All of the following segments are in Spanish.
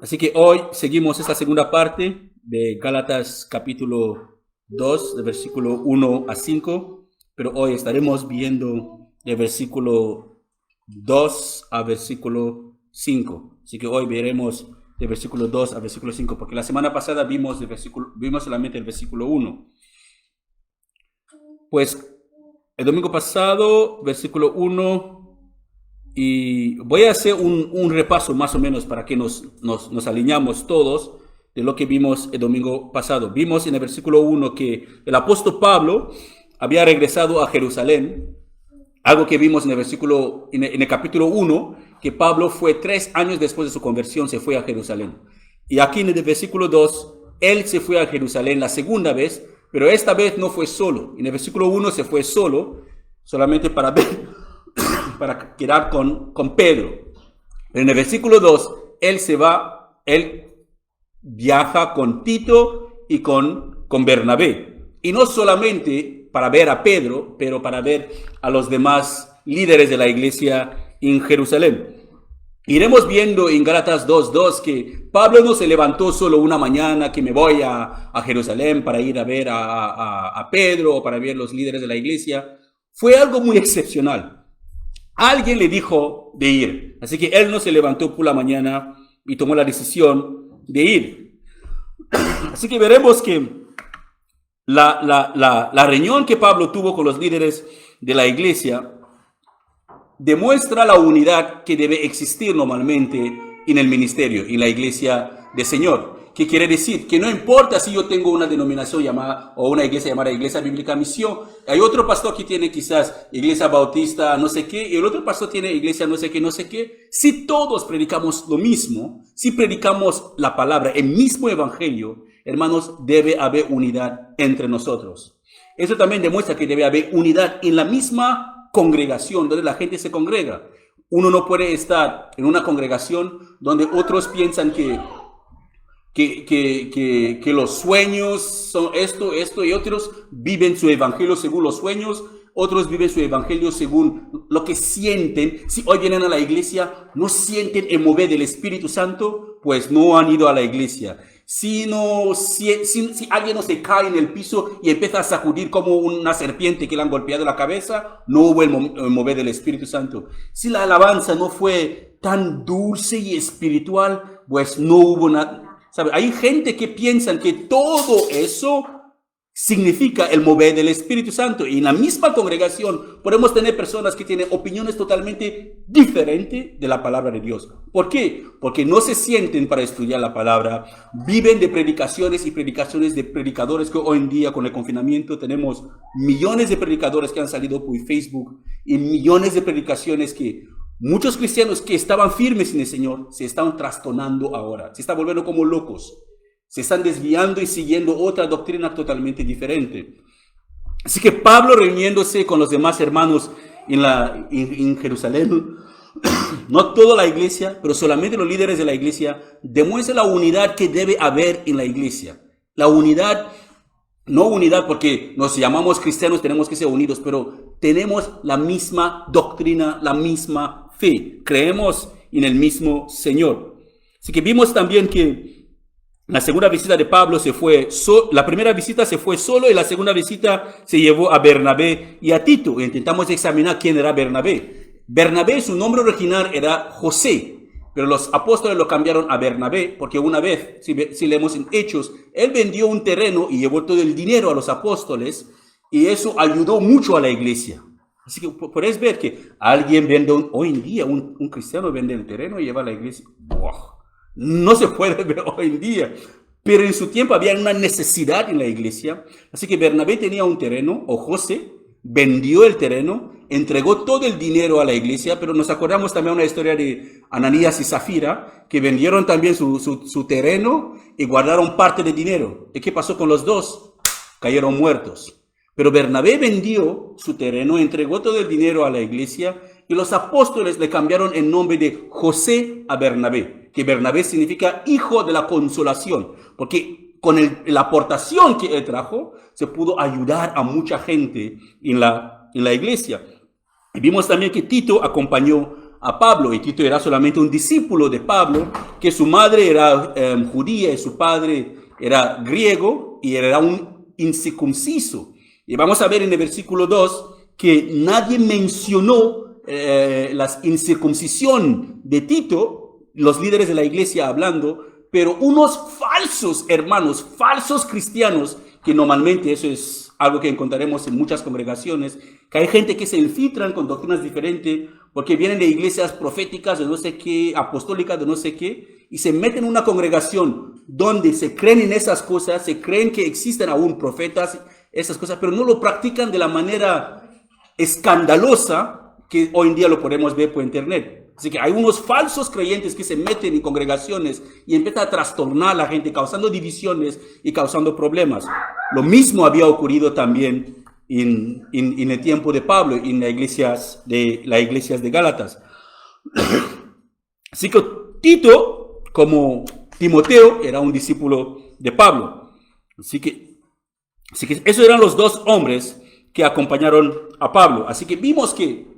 Así que hoy seguimos esta segunda parte de Gálatas capítulo 2, de versículo 1 a 5, pero hoy estaremos viendo de versículo 2 a versículo 5. Así que hoy veremos de versículo 2 a versículo 5, porque la semana pasada vimos solamente el versículo 1. Pues el domingo pasado, versículo 1. Y voy a hacer un repaso más o menos para que nos alineamos todos de lo que vimos el domingo pasado. Vimos en el versículo 1 que el apóstol Pablo había regresado a Jerusalén. Algo que vimos en el capítulo 1, que Pablo fue 3 años después de su conversión, se fue a Jerusalén. Y aquí en el versículo 2, él se fue a Jerusalén la segunda vez, pero esta vez no fue solo. En el versículo 1 se fue solo, solamente para quedar con Pedro. Pero en el versículo 2, él viaja con Tito y con Bernabé. Y no solamente para ver a Pedro, pero para ver a los demás líderes de la iglesia en Jerusalén. Iremos viendo en Gálatas 2:2 que Pablo no se levantó solo una mañana que me voy a Jerusalén para ir a ver a Pedro o para ver los líderes de la iglesia. Fue algo muy excepcional. Alguien le dijo de ir, así que él no se levantó por la mañana y tomó la decisión de ir. Así que veremos que la reunión que Pablo tuvo con los líderes de la iglesia demuestra la unidad que debe existir normalmente en el ministerio, en la iglesia del Señor. ¿Qué quiere decir? Que no importa si yo tengo una denominación llamada, o una iglesia llamada Iglesia Bíblica Misión, hay otro pastor que tiene quizás Iglesia Bautista no sé qué, y el otro pastor tiene Iglesia no sé qué. Si todos predicamos lo mismo, si predicamos la palabra, el mismo evangelio, hermanos, debe haber unidad entre nosotros. Eso también demuestra que debe haber unidad en la misma congregación, donde la gente se congrega. Uno no puede estar en una congregación donde otros piensan que los sueños son esto y otros viven su evangelio según los sueños, otros viven su evangelio según lo que sienten. Si hoy vienen a la iglesia, no sienten el mover del Espíritu Santo, pues no han ido a la iglesia. Si alguien no se cae en el piso y empieza a sacudir como una serpiente que le han golpeado la cabeza, no hubo el mover del Espíritu Santo. Si la alabanza no fue tan dulce y espiritual, pues no hubo nada. ¿Sabe? Hay gente que piensa que todo eso significa el mover del Espíritu Santo. Y en la misma congregación podemos tener personas que tienen opiniones totalmente diferentes de la palabra de Dios. ¿Por qué? Porque no se sienten para estudiar la palabra. Viven de predicaciones y predicaciones de predicadores que hoy en día con el confinamiento tenemos millones de predicadores que han salido por Facebook y millones de predicaciones que muchos cristianos que estaban firmes en el Señor se están trastornando ahora, se están volviendo como locos, se están desviando y siguiendo otra doctrina totalmente diferente. Así que Pablo, reuniéndose con los demás hermanos en Jerusalén, no toda la iglesia, pero solamente los líderes de la iglesia, demuestra la unidad que debe haber en la iglesia. La unidad, no unidad porque nos llamamos cristianos, tenemos que ser unidos, pero tenemos la misma doctrina, la misma fe. Creemos en el mismo Señor. Así que vimos también que la segunda visita de Pablo la primera visita se fue solo y la segunda visita se llevó a Bernabé y a Tito. Intentamos examinar quién era Bernabé. Bernabé, su nombre original era José, pero los apóstoles lo cambiaron a Bernabé porque una vez, si leemos en Hechos, él vendió un terreno y llevó todo el dinero a los apóstoles y eso ayudó mucho a la iglesia. Así que podéis ver que alguien hoy en día, un cristiano vende el terreno y lleva a la iglesia. ¡Wow! No se puede ver hoy en día, pero en su tiempo había una necesidad en la iglesia. Así que Bernabé tenía un terreno, o José vendió el terreno, entregó todo el dinero a la iglesia, pero nos acordamos también una historia de Ananías y Zafira, que vendieron también su terreno y guardaron parte del dinero. ¿Y qué pasó con los dos? Cayeron muertos. Pero Bernabé vendió su terreno, entregó todo el dinero a la iglesia y los apóstoles le cambiaron el nombre de José a Bernabé, que Bernabé significa hijo de la consolación, porque con la aportación que él trajo se pudo ayudar a mucha gente en la iglesia. Y vimos también que Tito acompañó a Pablo, y Tito era solamente un discípulo de Pablo, que su madre era judía y su padre era griego y era un incircunciso. Y vamos a ver en el versículo 2 que nadie mencionó la incircuncisión de Tito, los líderes de la iglesia hablando, pero unos falsos hermanos, falsos cristianos, que normalmente eso es algo que encontraremos en muchas congregaciones, que hay gente que se infiltran con doctrinas diferentes, porque vienen de iglesias proféticas, de no sé qué, apostólicas, de no sé qué, y se meten en una congregación donde se creen en esas cosas, se creen que existen aún profetas, esas cosas, pero no lo practican de la manera escandalosa que hoy en día lo podemos ver por internet. Así que hay unos falsos creyentes que se meten en congregaciones y empiezan a trastornar a la gente, causando divisiones y causando problemas. Lo mismo había ocurrido también en el tiempo de Pablo, en las iglesias de Gálatas. Así que Tito, como Timoteo, era un discípulo de Pablo. Así que esos eran los dos hombres que acompañaron a Pablo. Así que vimos que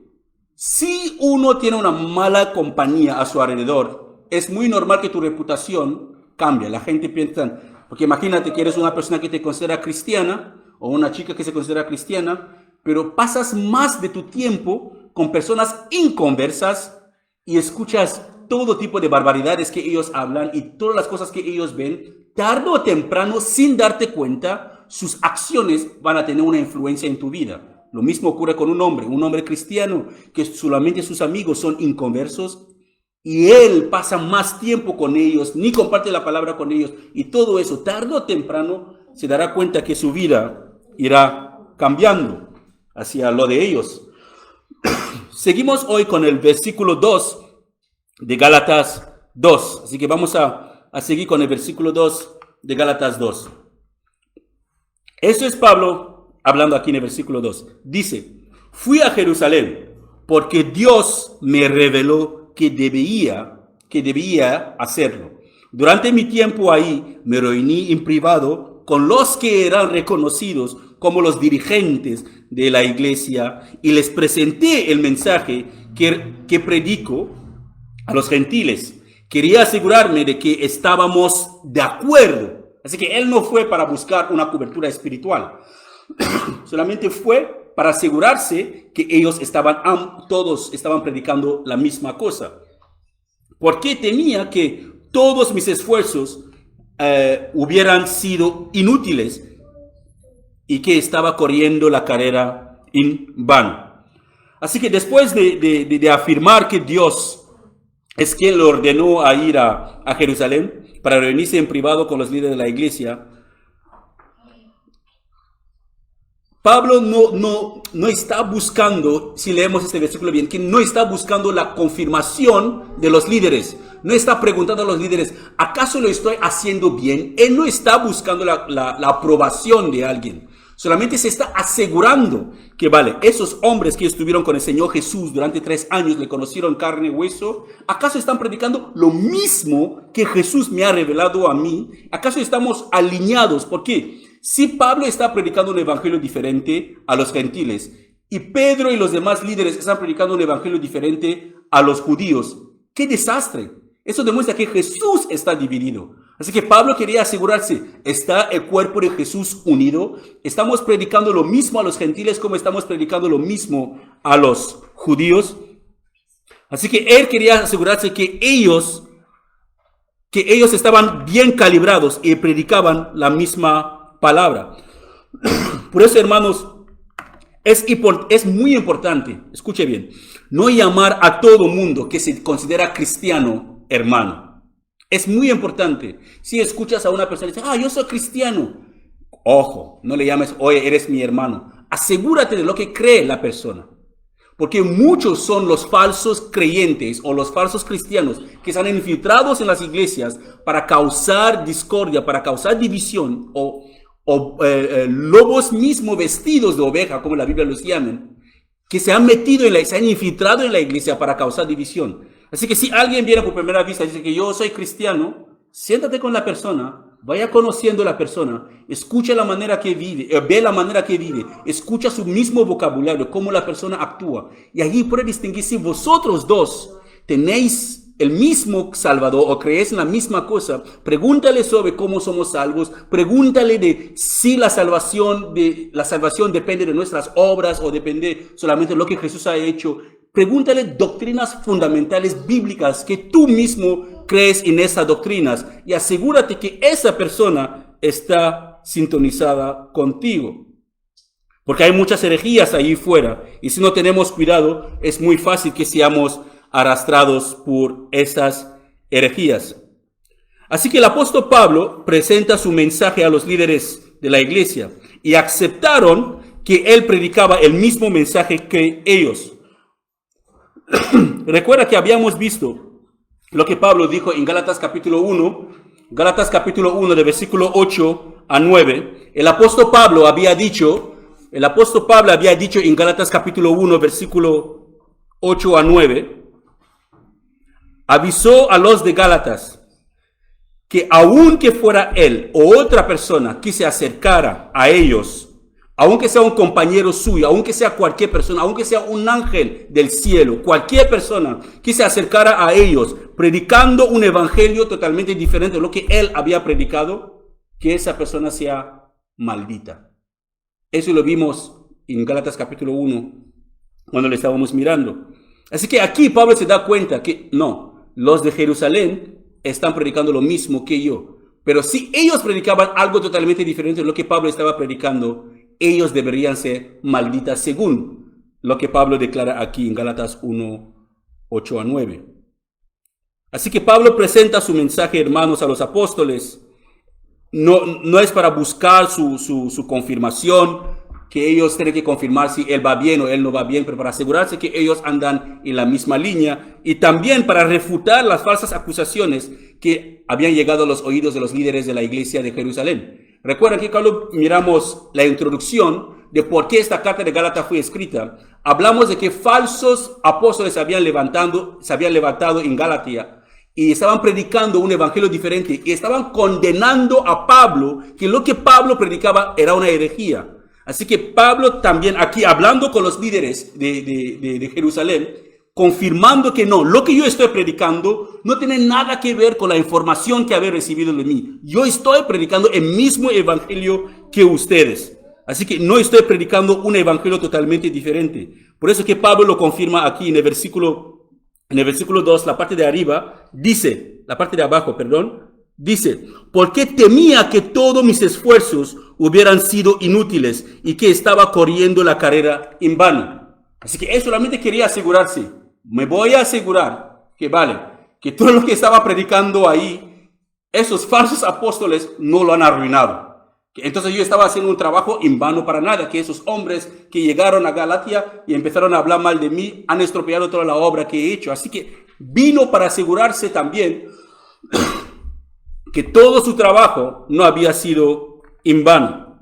si uno tiene una mala compañía a su alrededor, es muy normal que tu reputación cambie. La gente piensa, porque imagínate que eres una persona que te considera cristiana o una chica que se considera cristiana, pero pasas más de tu tiempo con personas inconversas y escuchas todo tipo de barbaridades que ellos hablan y todas las cosas que ellos ven. Tarde o temprano, sin darte cuenta, sus acciones van a tener una influencia en tu vida. Lo mismo ocurre con un hombre cristiano, que solamente sus amigos son inconversos y él pasa más tiempo con ellos, ni comparte la palabra con ellos, y todo eso, tarde o temprano, se dará cuenta que su vida irá cambiando hacia lo de ellos. Seguimos hoy con el versículo 2 de Gálatas 2, así que vamos a seguir con el versículo 2 de Gálatas 2. Eso es Pablo hablando aquí en el versículo 2. Dice, fui a Jerusalén porque Dios me reveló que debía hacerlo. Durante mi tiempo ahí me reuní en privado con los que eran reconocidos como los dirigentes de la iglesia y les presenté el mensaje que predico a los gentiles. Quería asegurarme de que estábamos de acuerdo. Así que él no fue para buscar una cobertura espiritual. Solamente fue para asegurarse que ellos todos estaban predicando la misma cosa. Porque temía que todos mis esfuerzos hubieran sido inútiles y que estaba corriendo la carrera en vano. Así que después de afirmar que Dios es quien lo ordenó a ir a Jerusalén para reunirse en privado con los líderes de la iglesia, Pablo no está buscando, si leemos este versículo bien, que no está buscando la confirmación de los líderes. No está preguntando a los líderes, ¿acaso lo estoy haciendo bien? Él no está buscando la aprobación de alguien. Solamente se está asegurando que, vale, esos hombres que estuvieron con el Señor Jesús durante 3 años, le conocieron carne y hueso, ¿acaso están predicando lo mismo que Jesús me ha revelado a mí? ¿Acaso estamos alineados? ¿Por qué? Si Pablo está predicando un evangelio diferente a los gentiles y Pedro y los demás líderes están predicando un evangelio diferente a los judíos, ¡qué desastre! Eso demuestra que Jesús está dividido. Así que Pablo quería asegurarse, ¿está el cuerpo de Jesús unido? ¿Estamos predicando lo mismo a los gentiles como estamos predicando lo mismo a los judíos? Así que él quería asegurarse que ellos estaban bien calibrados y predicaban la misma palabra. Por eso, hermanos, es muy importante, escuche bien, no llamar a todo mundo que se considera cristiano hermano. Es muy importante. Si escuchas a una persona y dices, yo soy cristiano, ojo, no le llames, oye, eres mi hermano. Asegúrate de lo que cree la persona. Porque muchos son los falsos creyentes o los falsos cristianos que están infiltrados en las iglesias para causar discordia, para causar división o lobos mismos vestidos de oveja, como la Biblia los llama, que se han infiltrado en la iglesia para causar división. Así que si alguien viene por primera vista y dice que yo soy cristiano, siéntate con la persona vaya conociendo a la persona, escucha la manera que vive, ve la manera que vive, escucha su mismo vocabulario, cómo la persona actúa. Y allí puede distinguir si vosotros dos tenéis el mismo Salvador o creéis en la misma cosa. Pregúntale sobre cómo somos salvos, pregúntale de si la salvación depende de nuestras obras o depende solamente de lo que Jesús ha hecho. Pregúntale doctrinas fundamentales bíblicas que tú mismo crees en esas doctrinas y asegúrate que esa persona está sintonizada contigo. Porque hay muchas herejías ahí fuera y si no tenemos cuidado es muy fácil que seamos arrastrados por esas herejías. Así que el apóstol Pablo presenta su mensaje a los líderes de la iglesia y aceptaron que él predicaba el mismo mensaje que ellos. Recuerda que habíamos visto lo que Pablo dijo en Gálatas capítulo 1 de versículo 8 a 9. El apóstol Pablo había dicho en Gálatas capítulo 1 versículo 8 a 9, avisó a los de Gálatas que aunque fuera él o otra persona que se acercara a ellos, aunque sea un compañero suyo, aunque sea cualquier persona, aunque sea un ángel del cielo, cualquier persona que se acercara a ellos predicando un evangelio totalmente diferente de lo que él había predicado, que esa persona sea maldita. Eso lo vimos en Gálatas capítulo 1 cuando le estábamos mirando. Así que aquí Pablo se da cuenta que no, los de Jerusalén están predicando lo mismo que yo. Pero si ellos predicaban algo totalmente diferente de lo que Pablo estaba predicando, ellos deberían ser malditas según lo que Pablo declara aquí en Gálatas 1, 8 a 9. Así que Pablo presenta su mensaje, hermanos, a los apóstoles. No es para buscar su confirmación, que ellos tienen que confirmar si él va bien o él no va bien, pero para asegurarse que ellos andan en la misma línea y también para refutar las falsas acusaciones que habían llegado a los oídos de los líderes de la iglesia de Jerusalén. Recuerden que cuando miramos la introducción de por qué esta carta de Gálatas fue escrita, hablamos de que falsos apóstoles se habían levantado en Galatia y estaban predicando un evangelio diferente y estaban condenando a Pablo, que lo que Pablo predicaba era una herejía. Así que Pablo también aquí hablando con los líderes de Jerusalén, confirmando que no, lo que yo estoy predicando no tiene nada que ver con la información que habéis recibido de mí. Yo estoy predicando el mismo evangelio que ustedes. Así que no estoy predicando un evangelio totalmente diferente. Por eso que Pablo lo confirma aquí en el versículo 2, la parte de abajo, dice, porque temía que todos mis esfuerzos hubieran sido inútiles y que estaba corriendo la carrera en vano. Así que él solamente quería asegurarse. Me voy a asegurar que todo lo que estaba predicando ahí, esos falsos apóstoles no lo han arruinado. Entonces yo estaba haciendo un trabajo en vano para nada, que esos hombres que llegaron a Galatia y empezaron a hablar mal de mí han estropeado toda la obra que he hecho. Así que vino para asegurarse también que todo su trabajo no había sido en vano.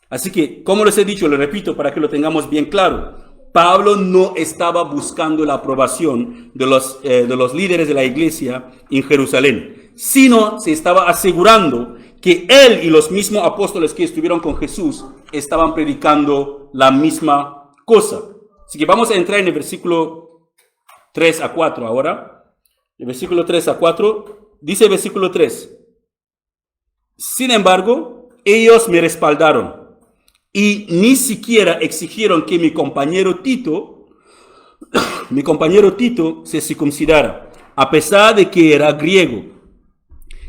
Así que, como les he dicho, les repito para que lo tengamos bien claro, Pablo no estaba buscando la aprobación de los líderes de la iglesia en Jerusalén, sino se estaba asegurando que él y los mismos apóstoles que estuvieron con Jesús estaban predicando la misma cosa. Así que vamos a entrar en el versículo 3 a 4 ahora. El versículo 3 a 4 dice el versículo 3. Sin embargo, ellos me respaldaron y ni siquiera exigieron que mi compañero Tito se circuncidara, a pesar de que era griego.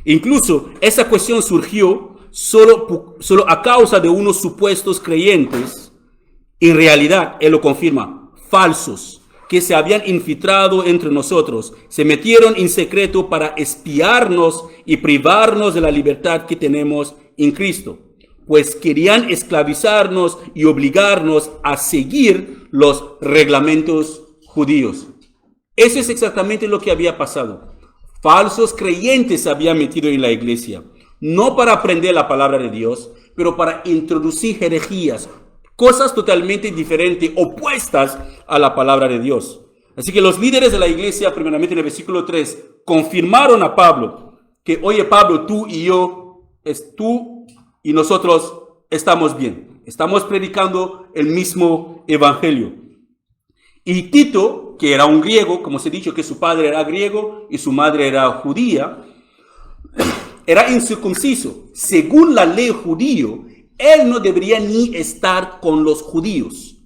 Incluso esa cuestión surgió solo a causa de unos supuestos creyentes, en realidad, él lo confirma, falsos, que se habían infiltrado entre nosotros, se metieron en secreto para espiarnos y privarnos de la libertad que tenemos en Cristo, pues querían esclavizarnos y obligarnos a seguir los reglamentos judíos. Eso es exactamente lo que había pasado. Falsos creyentes se habían metido en la iglesia, no para aprender la palabra de Dios, pero para introducir herejías, cosas totalmente diferentes, opuestas a la palabra de Dios. Así que los líderes de la iglesia, primeramente en el versículo 3, confirmaron a Pablo que, oye Pablo, tú y yo tú y nosotros estamos bien. Estamos predicando el mismo evangelio. Y Tito, que era un griego, como se ha dicho que su padre era griego y su madre era judía, era incircunciso. Según la ley judío, él no debería ni estar con los judíos.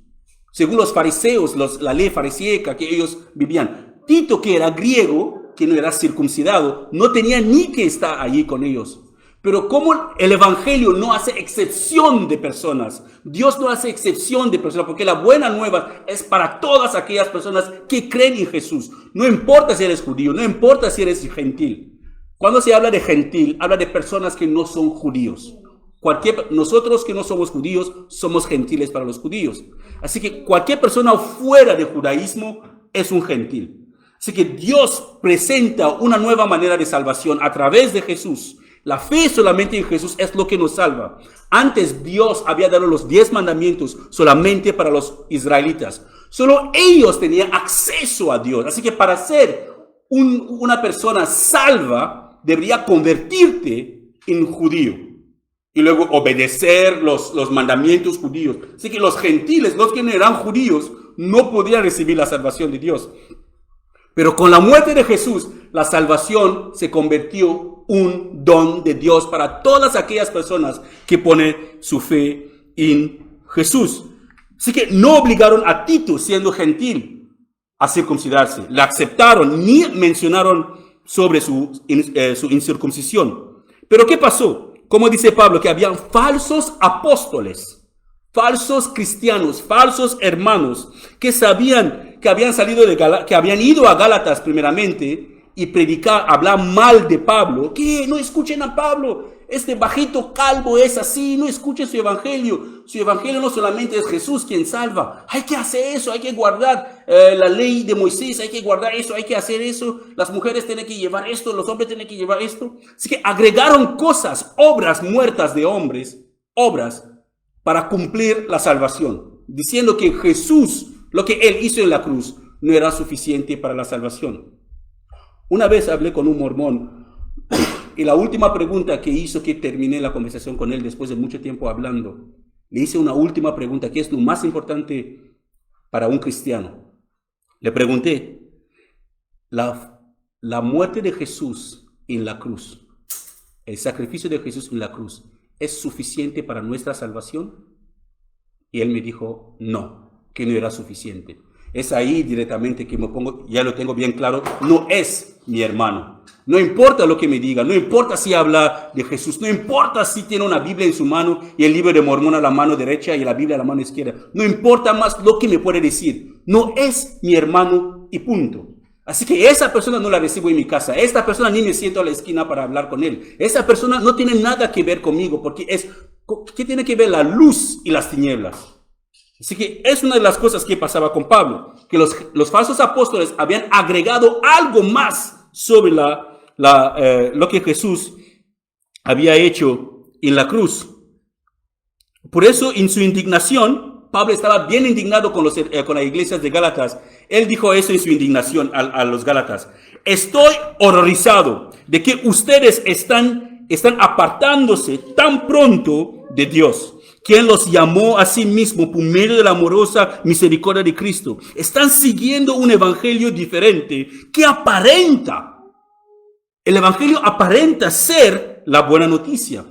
Según los fariseos, la ley fariseica que ellos vivían. Tito, que era griego, que no era circuncidado, no tenía ni que estar allí con ellos. Pero como el evangelio no hace excepción de personas, Dios no hace excepción de personas, porque la buena nueva es para todas aquellas personas que creen en Jesús. No importa si eres judío, no importa si eres gentil. Cuando se habla de gentil, habla de personas que no son judíos. Nosotros que no somos judíos, somos gentiles para los judíos. Así que cualquier persona fuera del judaísmo es un gentil. Así que Dios presenta una nueva manera de salvación a través de Jesús. La fe solamente en Jesús es lo que nos salva. Antes Dios había dado los 10 mandamientos solamente para los israelitas. Solo ellos tenían acceso a Dios. Así que para ser una persona salva, debería convertirte en judío. Y luego obedecer los mandamientos judíos. Así que los gentiles, los que no eran judíos, no podían recibir la salvación de Dios. Pero con la muerte de Jesús, la salvación se convirtió un don de Dios para todas aquellas personas que ponen su fe en Jesús. Así que no obligaron a Tito, siendo gentil, a circuncidarse. Le aceptaron, ni mencionaron sobre su incircuncisión. Pero ¿qué pasó? Como dice Pablo, que habían falsos apóstoles, falsos cristianos, falsos hermanos, que sabían que habían que habían ido a Gálatas primeramente y hablar mal de Pablo. ¿Qué? No escuchen a Pablo. Este bajito calvo es así. No escuchen su evangelio. Su evangelio no solamente es Jesús quien salva. Hay que hacer eso. Hay que guardar la ley de Moisés. Hay que guardar eso. Hay que hacer eso. Las mujeres tienen que llevar esto. Los hombres tienen que llevar esto. Así que agregaron cosas, obras muertas de hombres, obras para cumplir la salvación. Diciendo que Jesús, lo que él hizo en la cruz, no era suficiente para la salvación. Una vez hablé con un mormón y la última pregunta que hizo que terminé la conversación con él después de mucho tiempo hablando, le hice una última pregunta que es lo más importante para un cristiano. Le pregunté, la muerte de Jesús en la cruz, el sacrificio de Jesús en la cruz, ¿es suficiente para nuestra salvación? Y él me dijo, no, que no era suficiente. Es ahí directamente que me pongo, ya lo tengo bien claro, no es mi hermano. No importa lo que me diga, no importa si habla de Jesús, no importa si tiene una Biblia en su mano y el libro de Mormón a la mano derecha y la Biblia a la mano izquierda. No importa más lo que me puede decir. No es mi hermano y punto. Así que esa persona no la recibo en mi casa. Esta persona ni me siento a la esquina para hablar con él. Esa persona no tiene nada que ver conmigo porque ¿qué tiene que ver la luz y las tinieblas? Así que es una de las cosas que pasaba con Pablo, que los falsos apóstoles habían agregado algo más sobre lo que Jesús había hecho en la cruz. Por eso, en su indignación, Pablo estaba bien indignado con las iglesias de Gálatas. Él dijo eso en su indignación a los Gálatas. Estoy horrorizado de que ustedes están apartándose tan pronto de Dios, quien los llamó a sí mismo por medio de la amorosa misericordia de Cristo. Están siguiendo un evangelio diferente que aparenta. El evangelio aparenta ser la buena noticia.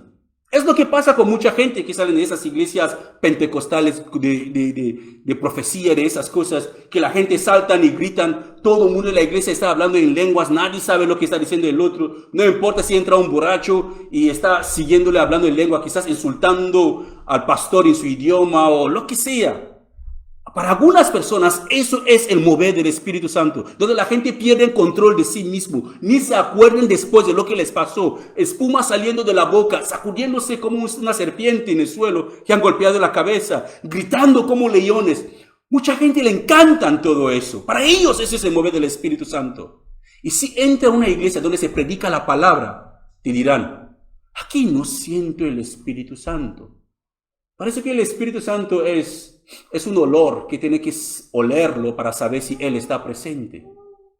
Es lo que pasa con mucha gente que salen de esas iglesias pentecostales de profecía, de esas cosas, que la gente saltan y gritan, todo el mundo en la iglesia está hablando en lenguas, nadie sabe lo que está diciendo el otro, no importa si entra un borracho y está siguiéndole hablando en lengua, quizás insultando al pastor en su idioma o lo que sea. Para algunas personas eso es el mover del Espíritu Santo, donde la gente pierde el control de sí mismo, ni se acuerdan después de lo que les pasó, espuma saliendo de la boca, sacudiéndose como una serpiente en el suelo que han golpeado la cabeza, gritando como leones. Mucha gente le encantan todo eso. Para ellos ese es el mover del Espíritu Santo. Y si entra a una iglesia donde se predica la palabra, te dirán, aquí no siento el Espíritu Santo. Parece que el Espíritu Santo es un olor que tiene que olerlo para saber si Él está presente.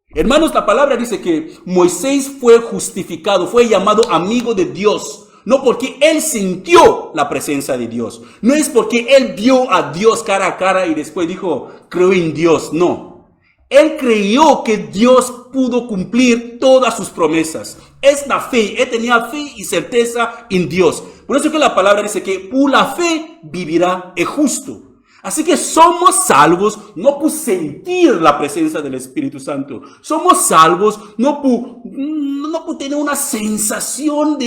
Hermanos, la palabra dice que Moisés fue justificado, fue llamado amigo de Dios, no porque él sintió la presencia de Dios. No es porque él vio a Dios cara a cara y después dijo, creo en Dios. No. Él creyó que Dios pudo cumplir todas sus promesas. Es la fe. Él tenía fe y certeza en Dios. Por eso que la palabra dice que por la fe vivirá el justo. Así que somos salvos no por sentir la presencia del Espíritu Santo. Somos salvos no por tener una sensación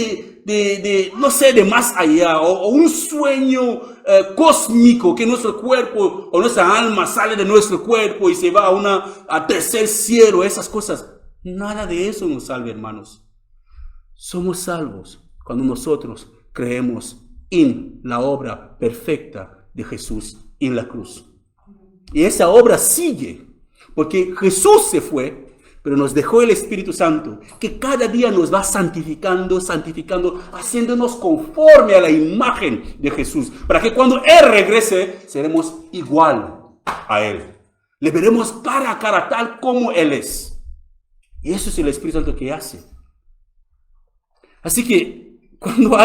no sé, de más allá, o un sueño cósmico que nuestro cuerpo o nuestra alma sale de nuestro cuerpo y se va a tercer cielo, esas cosas. Nada de eso nos salva, hermanos. Somos salvos cuando nosotros creemos en la obra perfecta de Jesús en la cruz. Y esa obra sigue, porque Jesús se fue, pero nos dejó el Espíritu Santo, que cada día nos va santificando, haciéndonos conforme a la imagen de Jesús, para que cuando Él regrese, seremos igual a Él. Le veremos cara a cara, tal como Él es. Y eso es el Espíritu Santo que hace. Así que, cuando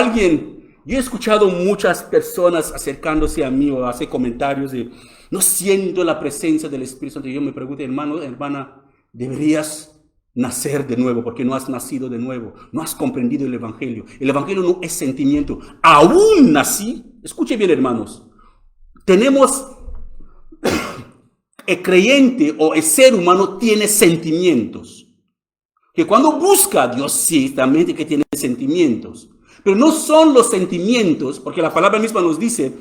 yo he escuchado muchas personas acercándose a mí o hacer comentarios de no siento la presencia del Espíritu Santo. Y yo me pregunto, hermano, hermana, deberías nacer de nuevo porque no has nacido de nuevo. No has comprendido el Evangelio. El Evangelio no es sentimiento. Aún así, escuche bien, hermanos, tenemos, el creyente o el ser humano tiene sentimientos. Que cuando busca a Dios, sí, también que tiene sentimientos. Pero no son los sentimientos, porque la palabra misma nos dice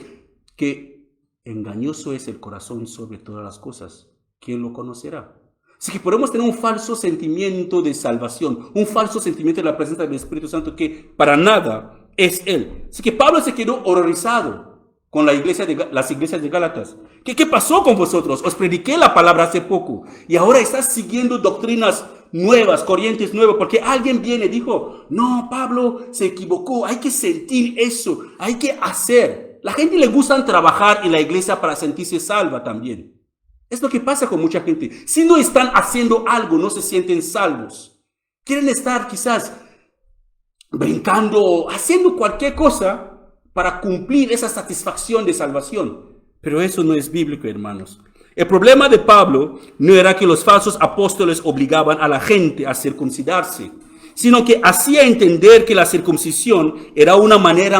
que engañoso es el corazón sobre todas las cosas. ¿Quién lo conocerá? Así que podemos tener un falso sentimiento de salvación, un falso sentimiento de la presencia del Espíritu Santo que para nada es Él. Así que Pablo se quedó horrorizado con las iglesias de Gálatas. ¿Qué pasó con vosotros? Os prediqué la palabra hace poco y ahora estás siguiendo doctrinas nuevas, corrientes nuevas, porque alguien viene y dijo, no, Pablo se equivocó, hay que sentir eso, hay que hacer. La gente le gusta trabajar en la iglesia para sentirse salva también. Es lo que pasa con mucha gente. Si no están haciendo algo, no se sienten salvos. Quieren estar quizás brincando, haciendo cualquier cosa para cumplir esa satisfacción de salvación. Pero eso no es bíblico, hermanos. El problema de Pablo no era que los falsos apóstoles obligaban a la gente a circuncidarse, sino que hacía entender que la circuncisión era una manera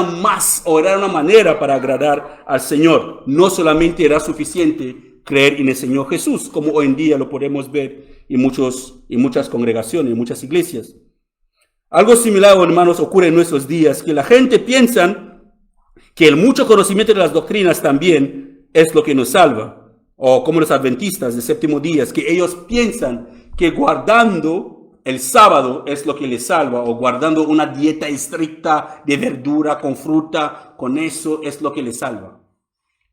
para agradar al Señor. No solamente era suficiente creer en el Señor Jesús, como hoy en día lo podemos ver en muchas congregaciones, en muchas iglesias. Algo similar, hermanos, ocurre en nuestros días, que la gente piensa que el mucho conocimiento de las doctrinas también es lo que nos salva. O como los adventistas de séptimo día, que ellos piensan que guardando el sábado es lo que les salva, o guardando una dieta estricta de verdura con fruta, con eso es lo que les salva.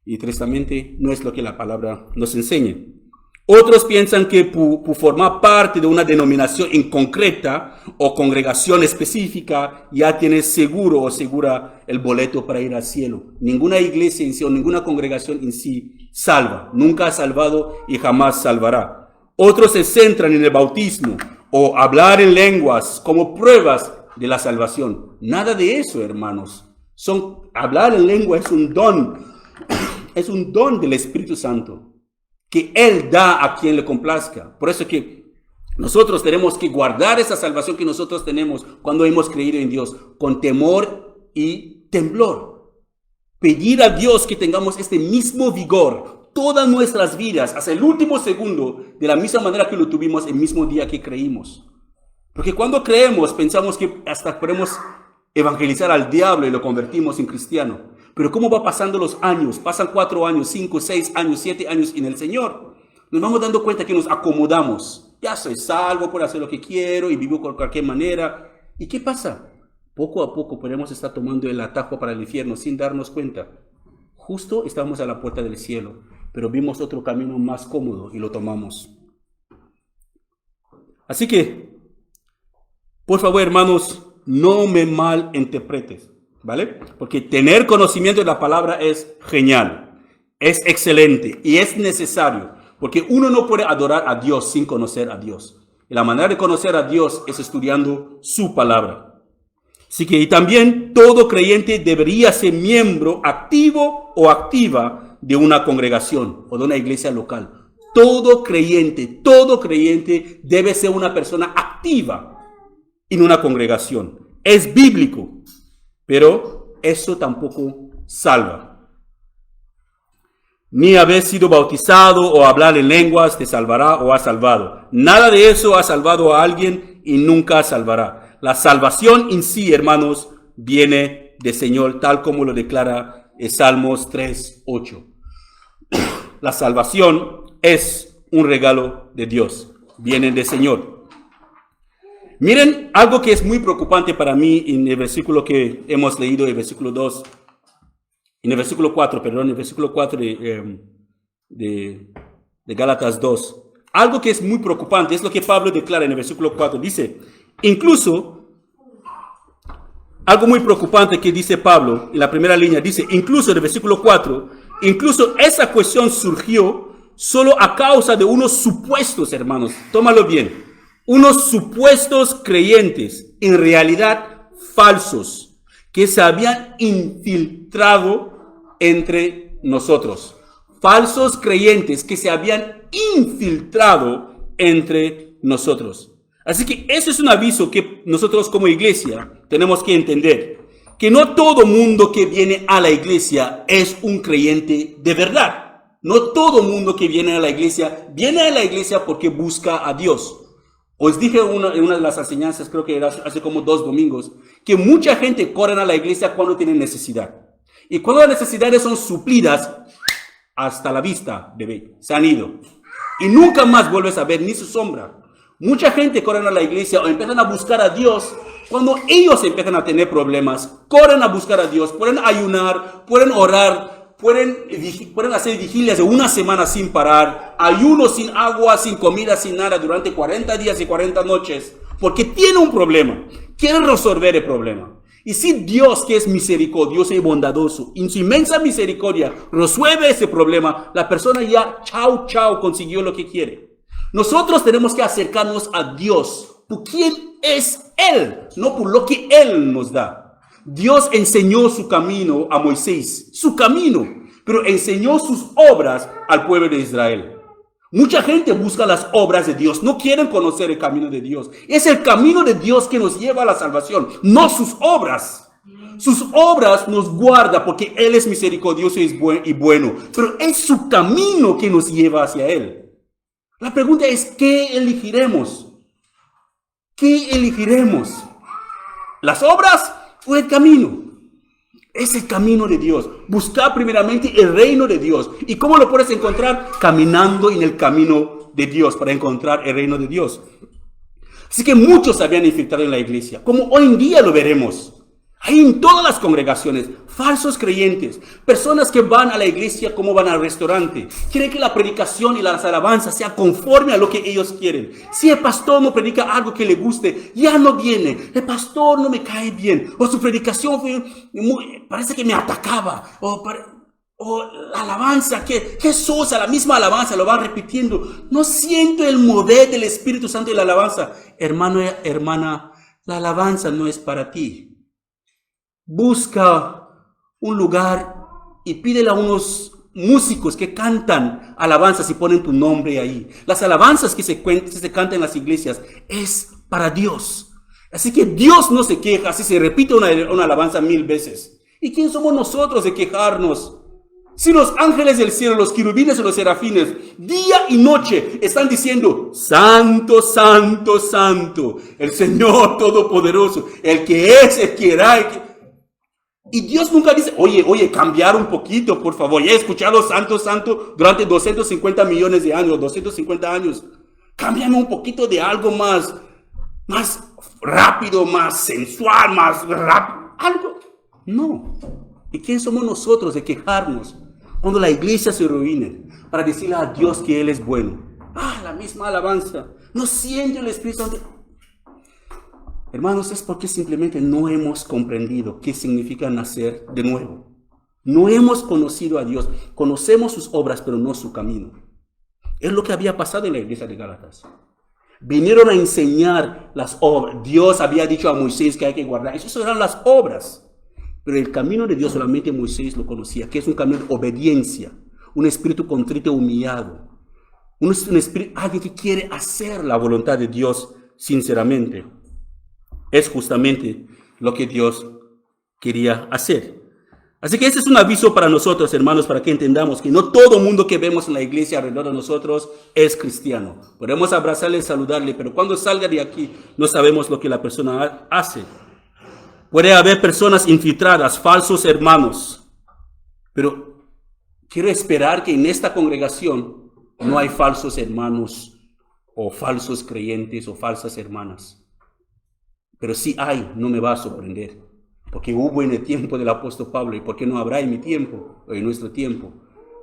Y tristemente no es lo que la palabra nos enseña. Otros piensan que por formar parte de una denominación en concreta o congregación específica ya tienes seguro o segura el boleto para ir al cielo. Ninguna iglesia en sí o ninguna congregación en sí salva. Nunca ha salvado y jamás salvará. Otros se centran en el bautismo o hablar en lenguas como pruebas de la salvación. Nada de eso, hermanos. Hablar en lengua es un don. Es un don del Espíritu Santo que Él da a quien le complazca. Por eso que nosotros tenemos que guardar esa salvación que nosotros tenemos cuando hemos creído en Dios, con temor y temblor. Pedir a Dios que tengamos este mismo vigor todas nuestras vidas, hasta el último segundo, de la misma manera que lo tuvimos el mismo día que creímos. Porque cuando creemos, pensamos que hasta podemos evangelizar al diablo y lo convertimos en cristiano. Pero ¿cómo va pasando los años? Pasan 4 años, 5, 6 años, 7 años en el Señor. Nos vamos dando cuenta que nos acomodamos. Ya soy salvo, puedo hacer lo que quiero y vivo de cualquier manera. ¿Y qué pasa? Poco a poco podemos estar tomando el atajo para el infierno sin darnos cuenta. Justo estábamos a la puerta del cielo, pero vimos otro camino más cómodo y lo tomamos. Así que, por favor, hermanos, no me malinterpretes. ¿Vale? Porque tener conocimiento de la palabra es genial, es excelente y es necesario, porque uno no puede adorar a Dios sin conocer a Dios. Y la manera de conocer a Dios es estudiando su palabra. Así que y también todo creyente debería ser miembro activo o activa de una congregación o de una iglesia local. Todo creyente debe ser una persona activa en una congregación. Es bíblico, pero eso tampoco salva. Ni haber sido bautizado o hablar en lenguas te salvará o ha salvado. Nada de eso ha salvado a alguien y nunca salvará. La salvación en sí, hermanos, viene del Señor, tal como lo declara Salmos 3:8. La salvación es un regalo de Dios, viene del Señor. Miren algo que es muy preocupante para mí en el versículo que hemos leído, el versículo 2, en el versículo 4, perdón, el versículo 4 de Gálatas 2. Algo que es muy preocupante es lo que Pablo declara en el versículo 4. Dice, incluso, algo muy preocupante que dice Pablo en la primera línea, dice, incluso en el versículo 4, incluso esa cuestión surgió solo a causa de unos supuestos, hermanos, tómalo bien, unos supuestos creyentes, en realidad falsos, que se habían infiltrado entre nosotros. Falsos creyentes que se habían infiltrado entre nosotros. Así que eso es un aviso que nosotros como iglesia tenemos que entender. Que no todo mundo que viene a la iglesia es un creyente de verdad. No todo mundo que viene a la iglesia porque busca a Dios. Os dije en una de las enseñanzas, creo que era hace como 2 domingos, que mucha gente corre a la iglesia cuando tienen necesidad. Y cuando las necesidades son suplidas, hasta la vista, bebé, se han ido. Y nunca más vuelves a ver ni su sombra. Mucha gente corre a la iglesia o empiezan a buscar a Dios cuando ellos empiezan a tener problemas. Corren a buscar a Dios, pueden ayunar, pueden orar, pueden hacer vigilias de 1 semana sin parar, ayunos sin agua, sin comida, sin nada durante 40 días y 40 noches, porque tiene un problema, quieren resolver el problema. Y si Dios, que es misericordioso y bondadoso, en su inmensa misericordia, resuelve ese problema, la persona ya, chao, consiguió lo que quiere. Nosotros tenemos que acercarnos a Dios por quién es Él, no por lo que Él nos da. Dios enseñó su camino a Moisés, su camino, pero enseñó sus obras al pueblo de Israel. Mucha gente busca las obras de Dios, no quieren conocer el camino de Dios. Es el camino de Dios que nos lleva a la salvación, no sus obras. Sus obras nos guarda porque Él es misericordioso y bueno, pero es su camino que nos lleva hacia Él. La pregunta es, ¿qué elegiremos? ¿Qué elegiremos? ¿Las obras o el camino? Es el camino de Dios. Buscar primeramente el reino de Dios. ¿Y cómo lo puedes encontrar? Caminando en el camino de Dios para encontrar el reino de Dios. Así que muchos se habían infiltrado en la iglesia, como hoy en día lo veremos. Hay en todas las congregaciones, falsos creyentes, personas que van a la iglesia como van al restaurante. Quieren que la predicación y las alabanzas sean conforme a lo que ellos quieren. Si el pastor no predica algo que le guste, ya no viene. El pastor no me cae bien. O su predicación parece que me atacaba. O la alabanza, que sosa, la misma alabanza, lo van repitiendo. No siento el mover del Espíritu Santo y la alabanza. Hermano, hermana, la alabanza no es para ti. Busca un lugar y pídele a unos músicos que cantan alabanzas y ponen tu nombre ahí. Las alabanzas que se cantan en las iglesias es para Dios. Así que Dios no se queja si se repite una alabanza 1000 veces. ¿Y quién somos nosotros de quejarnos? Si los ángeles del cielo, los querubines y los serafines, día y noche están diciendo, Santo, Santo, Santo, el Señor Todopoderoso, el que es, el que era, y Dios nunca dice, oye, cambiar un poquito, por favor. Ya he escuchado santo, santo durante 250 millones de años, 250 años. Cámbiame un poquito de algo más rápido, más sensual, más rápido. Algo. No. ¿Y quién somos nosotros de quejarnos cuando la iglesia se ruine para decirle a Dios que Él es bueno? La misma alabanza. No siente el Espíritu Santo. Hermanos, es porque simplemente no hemos comprendido qué significa nacer de nuevo. No hemos conocido a Dios. Conocemos sus obras, pero no su camino. Es lo que había pasado en la iglesia de Gálatas. Vinieron a enseñar las obras. Dios había dicho a Moisés que hay que guardar. Esas eran las obras. Pero el camino de Dios solamente Moisés lo conocía, que es un camino de obediencia, un espíritu contrito y humillado. Un espíritu, alguien que quiere hacer la voluntad de Dios sinceramente. Es justamente lo que Dios quería hacer. Así que ese es un aviso para nosotros, hermanos, para que entendamos que no todo mundo que vemos en la iglesia alrededor de nosotros es cristiano. Podemos abrazarle y saludarle, pero cuando salga de aquí no sabemos lo que la persona hace. Puede haber personas infiltradas, falsos hermanos, pero quiero esperar que en esta congregación no hay falsos hermanos o falsos creyentes o falsas hermanas. Pero si hay, no me va a sorprender. Porque hubo en el tiempo del apóstol Pablo, y porque no habrá en mi tiempo o en nuestro tiempo.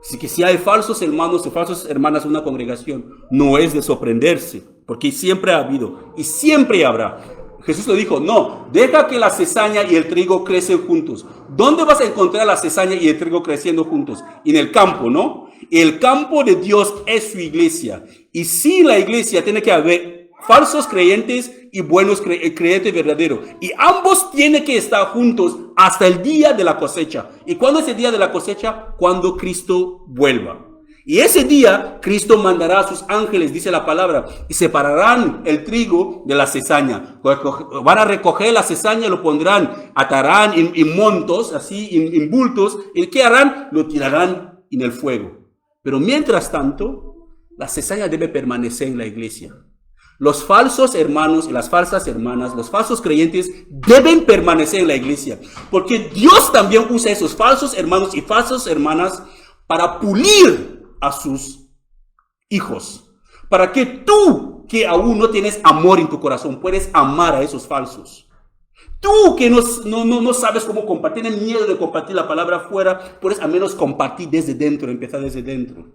Así que si hay falsos hermanos o falsas hermanas en una congregación, no es de sorprenderse, porque siempre ha habido y siempre habrá. Jesús lo dijo, no, deja que la cizaña y el trigo crecen juntos. ¿Dónde vas a encontrar la cizaña y el trigo creciendo juntos? En el campo, ¿no? El campo de Dios es su iglesia. Y si la iglesia tiene que haber falsos creyentes y buenos creyentes verdaderos. Y ambos tienen que estar juntos hasta el día de la cosecha. ¿Y cuándo es el día de la cosecha? Cuando Cristo vuelva. Y ese día Cristo mandará a sus ángeles, dice la palabra, y separarán el trigo de la cizaña. Van a recoger la cizaña, lo pondrán, atarán en montos, así, en bultos. ¿Y qué harán? Lo tirarán en el fuego. Pero mientras tanto, la cizaña debe permanecer en la iglesia. Los falsos hermanos y las falsas hermanas, los falsos creyentes deben permanecer en la iglesia. Porque Dios también usa esos falsos hermanos y falsas hermanas para pulir a sus hijos. Para que tú, que aún no tienes amor en tu corazón, puedes amar a esos falsos. Tú que no sabes cómo compartir, tienes miedo de compartir la palabra afuera, puedes al menos compartir desde dentro, empezar desde dentro.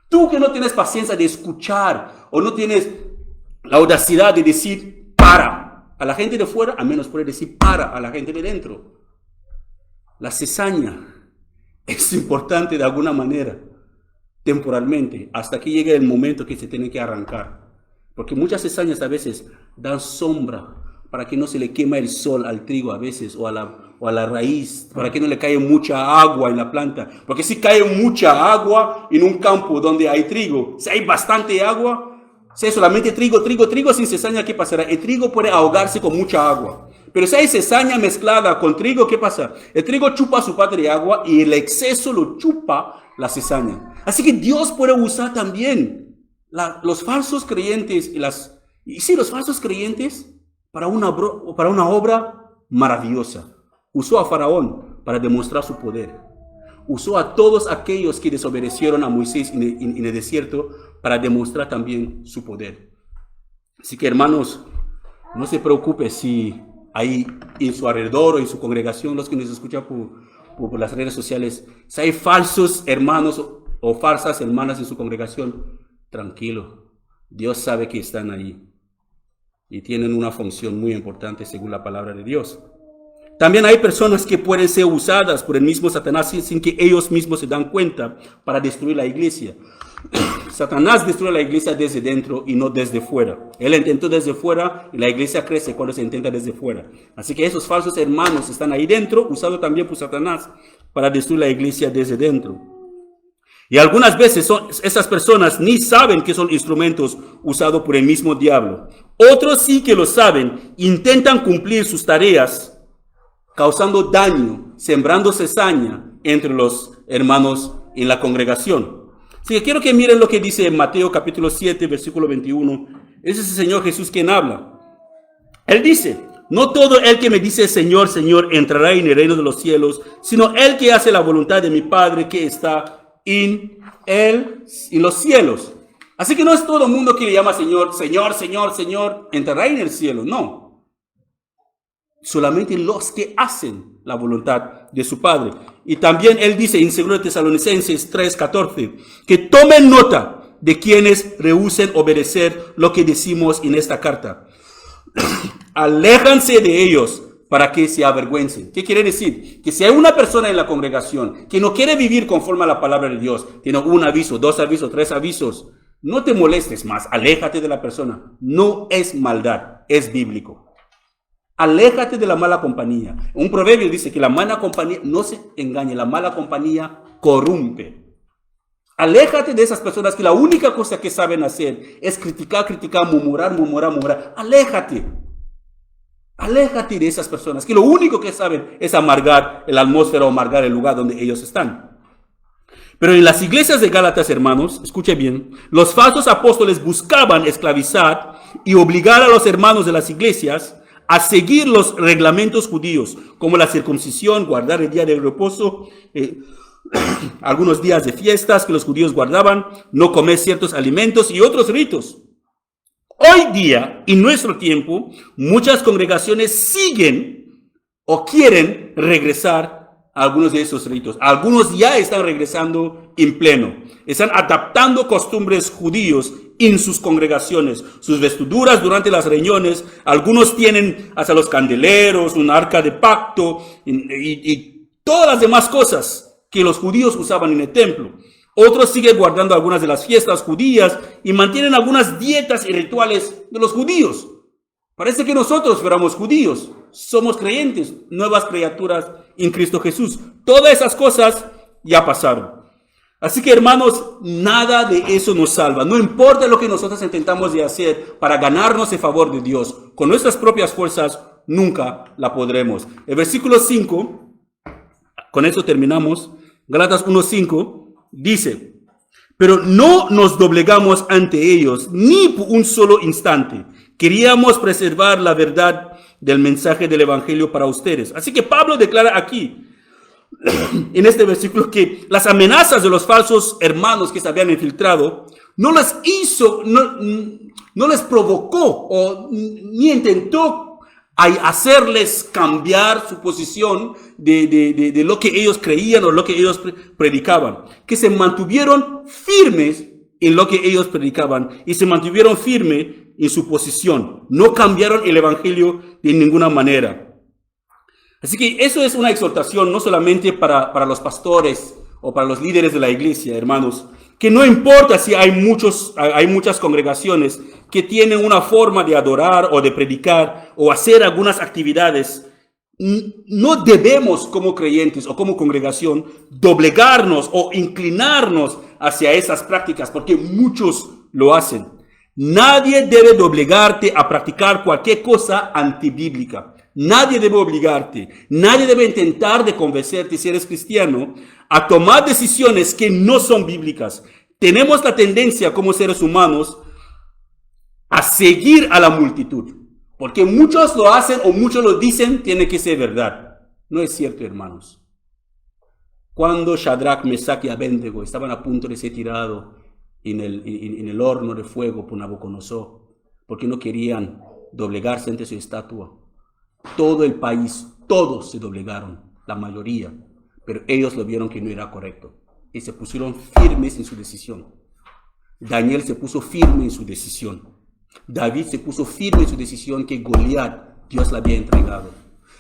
Tú que no tienes paciencia de escuchar o no tienes la audacidad de decir para a la gente de fuera, al menos puedes decir para a la gente de dentro. La cizaña es importante de alguna manera, temporalmente, hasta que llegue el momento que se tiene que arrancar. Porque muchas cizañas a veces dan sombra para que no se le quema el sol al trigo a veces o a la raíz, para que no le caiga mucha agua en la planta. Porque si cae mucha agua en un campo donde hay trigo, si hay bastante agua, si hay solamente trigo sin cizaña, ¿qué pasará? El trigo puede ahogarse con mucha agua. Pero si hay cizaña mezclada con trigo, ¿qué pasa? El trigo chupa su parte de agua y el exceso lo chupa la cizaña. Así que Dios puede usar también los falsos creyentes los falsos creyentes para una obra maravillosa. Usó a Faraón para demostrar su poder. Usó a todos aquellos que desobedecieron a Moisés en el desierto para demostrar también su poder. Así que, hermanos, no se preocupe si hay en su alrededor o en su congregación, los que nos escuchan por las redes sociales, si hay falsos hermanos o falsas hermanas en su congregación, tranquilo. Dios sabe que están ahí y tienen una función muy importante según la palabra de Dios. También hay personas que pueden ser usadas por el mismo Satanás sin que ellos mismos se dan cuenta para destruir la iglesia. Satanás destruye la iglesia desde dentro y no desde fuera. Él intentó desde fuera y la iglesia crece cuando se intenta desde fuera. Así que esos falsos hermanos están ahí dentro, usados también por Satanás para destruir la iglesia desde dentro. Y algunas veces esas personas ni saben que son instrumentos usados por el mismo diablo. Otros sí que lo saben, intentan cumplir sus tareas causando daño, sembrando cizaña entre los hermanos en la congregación. Así que quiero que miren lo que dice en Mateo capítulo 7, versículo 21. Ese es el Señor Jesús quien habla. Él dice, no todo el que me dice Señor, Señor entrará en el reino de los cielos, sino el que hace la voluntad de mi Padre que está en los cielos. Así que no es todo el mundo que le llama Señor, Señor, Señor, Señor, entrará en el cielo. No. Solamente los que hacen la voluntad de su Padre. Y también él dice en 2 Tesalonicenses 3:14 que tomen nota de quienes rehúsen obedecer lo que decimos en esta carta. Aléjanse de ellos para que se avergüencen. ¿Qué quiere decir? Que si hay una persona en la congregación que no quiere vivir conforme a la palabra de Dios, tiene un aviso, 2 avisos, 3 avisos, No te molestes más, aléjate de la persona. No es maldad, es bíblico. Aléjate de la mala compañía. Un proverbio dice que la mala compañía, no se engañe, la mala compañía corrompe. Aléjate de esas personas que la única cosa que saben hacer es criticar, murmurar. Aléjate. Aléjate de esas personas que lo único que saben es amargar la atmósfera o amargar el lugar donde ellos están. Pero en las iglesias de Gálatas, hermanos, escuche bien, los falsos apóstoles buscaban esclavizar y obligar a los hermanos de las iglesias a seguir los reglamentos judíos, como la circuncisión, guardar el día de reposo, algunos días de fiestas que los judíos guardaban, no comer ciertos alimentos y otros ritos. Hoy día, en nuestro tiempo, muchas congregaciones siguen o quieren regresar a algunos de esos ritos. Algunos ya están regresando en pleno. Están adaptando costumbres judíos en sus congregaciones, sus vestiduras durante las reuniones. Algunos tienen hasta los candeleros, un arca de pacto y todas las demás cosas que los judíos usaban en el templo. Otros siguen guardando algunas de las fiestas judías y mantienen algunas dietas y rituales de los judíos. Parece que nosotros fuéramos judíos, somos creyentes, nuevas criaturas en Cristo Jesús. Todas esas cosas ya pasaron. Así que, hermanos, nada de eso nos salva. No importa lo que nosotros intentamos de hacer para ganarnos el favor de Dios. Con nuestras propias fuerzas nunca la podremos. El versículo 5, con eso terminamos. Gálatas 1:5 dice: pero no nos doblegamos ante ellos ni por un solo instante. Queríamos preservar la verdad del mensaje del evangelio para ustedes. Así que Pablo declara aquí, en este versículo, que las amenazas de los falsos hermanos que se habían infiltrado no les hizo, no les provocó ni intentó hacerles cambiar su posición de lo que ellos creían o lo que ellos predicaban. Que se mantuvieron firmes en lo que ellos predicaban y se mantuvieron firmes en su posición. No cambiaron el evangelio de ninguna manera. Así que eso es una exhortación no solamente para los pastores o para los líderes de la iglesia, hermanos, que no importa si hay muchas congregaciones que tienen una forma de adorar o de predicar o hacer algunas actividades. No debemos, como creyentes o como congregación, doblegarnos o inclinarnos hacia esas prácticas, porque muchos lo hacen. Nadie debe doblegarte a practicar cualquier cosa antibíblica. Nadie debe obligarte. Nadie debe intentar de convencerte, si eres cristiano, a tomar decisiones que no son bíblicas. Tenemos la tendencia como seres humanos a seguir a la multitud. Porque muchos lo hacen o muchos lo dicen, tiene que ser verdad. No es cierto, hermanos. Cuando Shadrach, Mesach y Abednego estaban a punto de ser tirados en el horno de fuego por Nabucodonosor, porque no querían doblegarse ante su estatua, todo el país, todos se doblegaron, la mayoría, pero ellos lo vieron que no era correcto y se pusieron firmes en su decisión. Daniel se puso firme en su decisión. David se puso firme en su decisión que Goliat Dios le había entregado.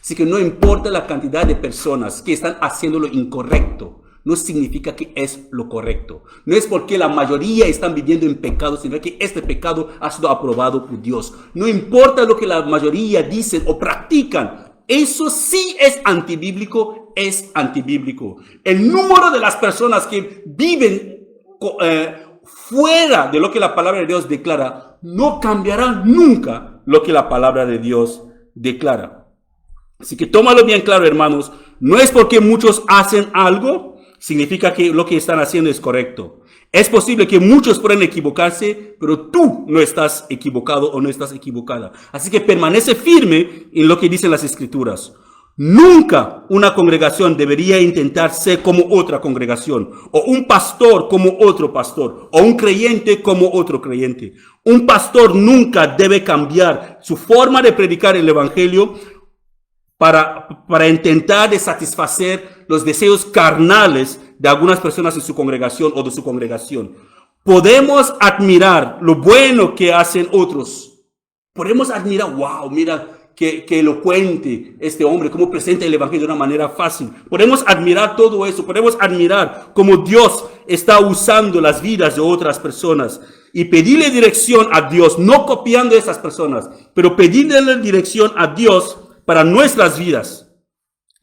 Así que no importa la cantidad de personas que están haciendo lo incorrecto, no significa que es lo correcto. No es porque la mayoría están viviendo en pecado, sino que este pecado ha sido aprobado por Dios. No importa lo que la mayoría dicen o practican, eso sí es antibíblico, es antibíblico. El número de las personas que viven fuera de lo que la palabra de Dios declara no cambiará nunca lo que la palabra de Dios declara. Así que tómalo bien claro, hermanos. No es porque muchos hacen algo, significa que lo que están haciendo es correcto. Es posible que muchos puedan equivocarse, pero tú no estás equivocado o no estás equivocada. Así que permanece firme en lo que dicen las Escrituras. Nunca una congregación debería intentar ser como otra congregación, o un pastor como otro pastor, o un creyente como otro creyente. Un pastor nunca debe cambiar su forma de predicar el evangelio para intentar de satisfacer los deseos carnales de algunas personas en su congregación o de su congregación. Podemos admirar lo bueno que hacen otros. Podemos admirar, wow, mira que elocuente este hombre, cómo presenta el evangelio de una manera fácil. Podemos admirar todo eso, podemos admirar cómo Dios está usando las vidas de otras personas y pedirle dirección a Dios, no copiando a esas personas, pero pedirle dirección a Dios para nuestras vidas.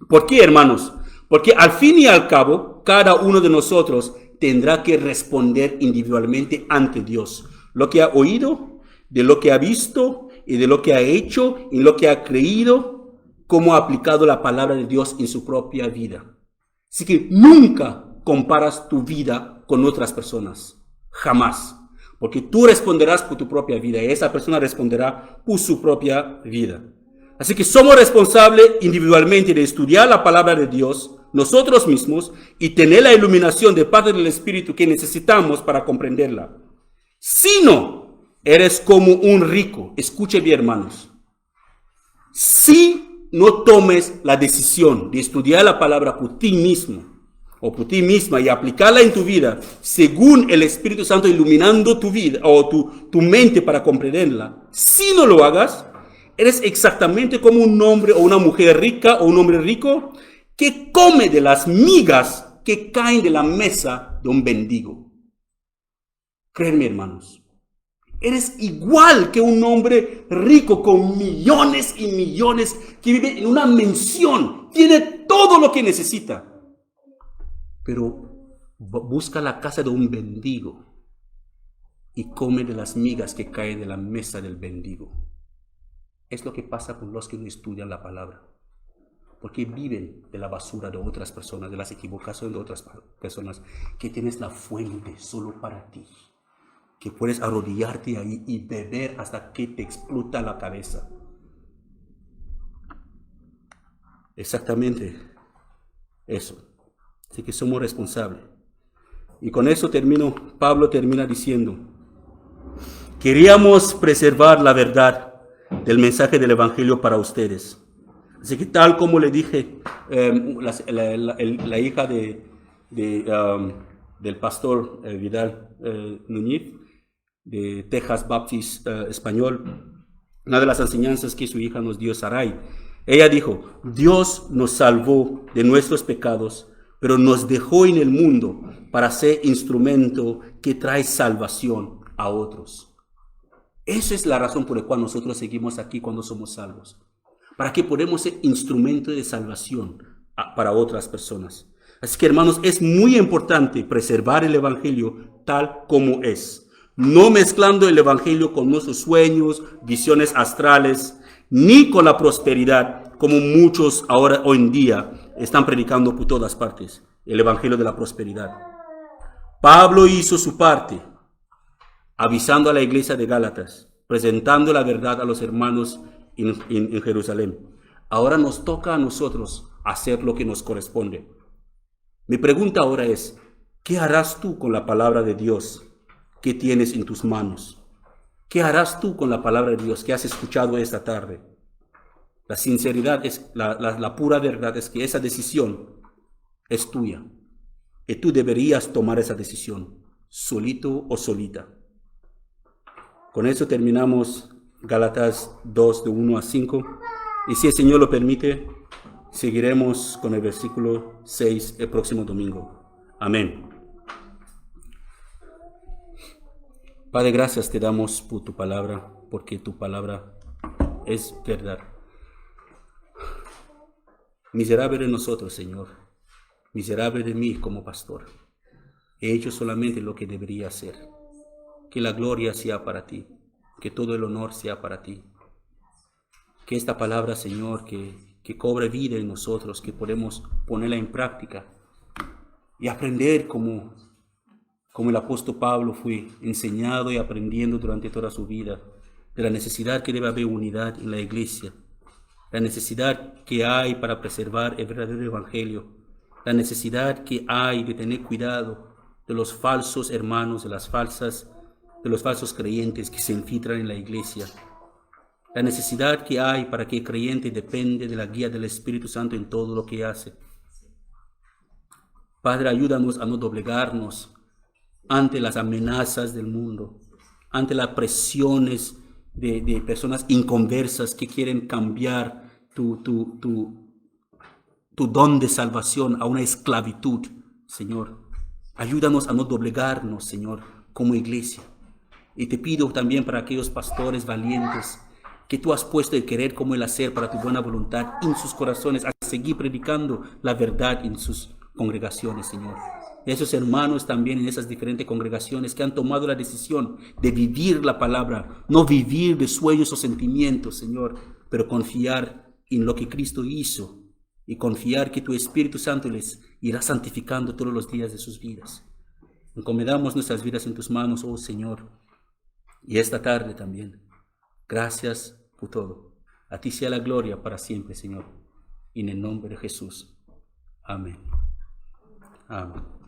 ¿Por qué, hermanos? Porque al fin y al cabo, cada uno de nosotros tendrá que responder individualmente ante Dios. Lo que ha oído, de lo que ha visto y de lo que ha hecho y lo que ha creído, cómo ha aplicado la palabra de Dios en su propia vida. Así que nunca comparas tu vida con otras personas. Jamás. Porque tú responderás por tu propia vida y esa persona responderá por su propia vida. Así que somos responsables individualmente de estudiar la palabra de Dios nosotros mismos y tener la iluminación de parte del Espíritu que necesitamos para comprenderla. Si no, eres como un rico. Escuche bien, hermanos. Si no tomes la decisión de estudiar la palabra por ti mismo o por ti misma y aplicarla en tu vida según el Espíritu Santo iluminando tu vida o tu mente para comprenderla, si no lo hagas, eres exactamente como un hombre o una mujer rica o un hombre rico que come de las migas que caen de la mesa de un mendigo. Créanme, hermanos, eres igual que un hombre rico con millones y millones que vive en una mansión, tiene todo lo que necesita, pero busca la casa de un mendigo y come de las migas que caen de la mesa del mendigo. Es lo que pasa con los que no estudian la palabra, porque viven de la basura de otras personas, de las equivocaciones de otras personas, que tienes la fuente solo para ti, que puedes arrodillarte ahí y beber hasta que te explota la cabeza. Exactamente eso. Así que somos responsables. Y con eso termino. Pablo termina diciendo: queríamos preservar la verdad del mensaje del Evangelio para ustedes. Así que tal como le dije, la hija del pastor Vidal Núñez, de Texas Baptist Español, una de las enseñanzas que su hija nos dio, Sarai, ella dijo: Dios nos salvó de nuestros pecados, pero nos dejó en el mundo para ser instrumento que trae salvación a otros. Esa es la razón por la cual nosotros seguimos aquí cuando somos salvos, para que podamos ser instrumento de salvación para otras personas. Así que, hermanos, es muy importante preservar el Evangelio tal como es, no mezclando el Evangelio con nuestros sueños, visiones astrales, ni con la prosperidad, como muchos hoy en día están predicando por todas partes, el Evangelio de la prosperidad. Pablo hizo su parte, avisando a la iglesia de Gálatas, presentando la verdad a los hermanos en Jerusalén. Ahora nos toca a nosotros hacer lo que nos corresponde. Mi pregunta ahora es: ¿qué harás tú con la palabra de Dios que tienes en tus manos? ¿Qué harás tú con la palabra de Dios que has escuchado esta tarde? La sinceridad es, la pura verdad es que esa decisión es tuya. Y tú deberías tomar esa decisión, solito o solita. Con eso terminamos Gálatas 2, de 1 a 5. Y si el Señor lo permite, seguiremos con el versículo 6 el próximo domingo. Amén. Padre, gracias te damos por tu palabra, porque tu palabra es verdad. Miserable de nosotros, Señor, miserable de mí como pastor. He hecho solamente lo que debería hacer. Que la gloria sea para ti, que todo el honor sea para ti. Que esta palabra, Señor, que cobre vida en nosotros, que podemos ponerla en práctica y aprender como el apóstol Pablo fue enseñado y aprendiendo durante toda su vida, de la necesidad que debe haber unidad en la iglesia, la necesidad que hay para preservar el verdadero evangelio, la necesidad que hay de tener cuidado de los falsos hermanos, de los falsos creyentes que se infiltran en la iglesia, la necesidad que hay para que el creyente depende de la guía del Espíritu Santo en todo lo que hace. Padre, ayúdanos a no doblegarnos ante las amenazas del mundo, ante las presiones de personas inconversas que quieren cambiar tu don de salvación a una esclavitud, Señor. Ayúdanos a no doblegarnos, Señor, como iglesia. Y te pido también para aquellos pastores valientes que tú has puesto el querer como el hacer para tu buena voluntad en sus corazones, a seguir predicando la verdad en sus congregaciones, Señor. Y esos hermanos también en esas diferentes congregaciones que han tomado la decisión de vivir la palabra, no vivir de sueños o sentimientos, Señor, pero confiar en lo que Cristo hizo y confiar que tu Espíritu Santo les irá santificando todos los días de sus vidas. Encomendamos nuestras vidas en tus manos, oh Señor, y esta tarde también. Gracias por todo. A ti sea la gloria para siempre, Señor. En el nombre de Jesús. Amén. Amén.